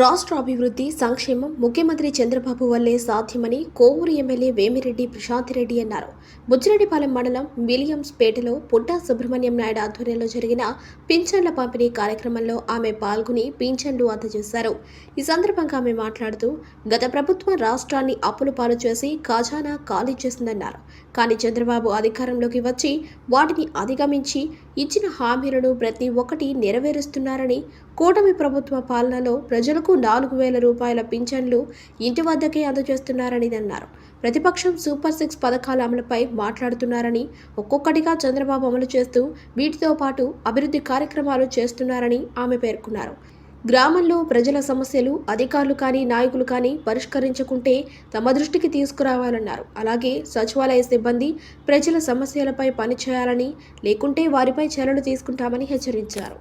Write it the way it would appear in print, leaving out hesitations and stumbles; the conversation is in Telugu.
రాష్ట్ర అభివృద్ధి సంక్షేమం ముఖ్యమంత్రి చంద్రబాబు వల్లే సాధ్యమని కోవూరు ఎమ్మెల్యే వేమిరెడ్డి ప్రశాంతిరెడ్డి అన్నారు. బుచ్చిరెడ్డిపాలెం మండలం విలియమ్స్పేటలో పుట్టా సుబ్రహ్మణ్యం నాయుడు ఆధ్వర్యంలో జరిగిన పింఛన్ల పంపిణీ కార్యక్రమంలో ఆమె పాల్గొని పింఛన్లు అందజేశారు. ఈ సందర్భంగా ఆమె మాట్లాడుతూ గత ప్రభుత్వం రాష్ట్రాన్ని అప్పుల పాలు చేసి ఖజానా ఖాళీ చేసిందన్నారు. కానీ చంద్రబాబు అధికారంలోకి వచ్చి వాటిని అధిగమించి ఇచ్చిన హామీలను ప్రతి ఒక్కటి నెరవేరుస్తున్నారని, కూటమి ప్రభుత్వ పాలనలో ప్రజలకు 4,000 రూపాయల పింఛన్లు ఇంటి వద్దకే అందజేస్తున్నారని అన్నారు. ప్రతిపక్షం సూపర్ 6 పథకాల అమలుపై మాట్లాడుతున్నారని, ఒక్కొక్కటిగా చంద్రబాబు అమలు చేస్తూ వీటితో పాటు అభివృద్ధి కార్యక్రమాలు చేస్తున్నారని ఆమె పేర్కొన్నారు. గ్రామంలో ప్రజల సమస్యలు అధికారులు కానీ నాయకులు కానీ పరిష్కరించకుంటే తమ దృష్టికి తీసుకురావాలన్నారు. అలాగే సచివాలయ సిబ్బంది ప్రజల సమస్యలపై పనిచేయాలని, లేకుంటే వారిపై చర్యలు తీసుకుంటామని హెచ్చరించారు.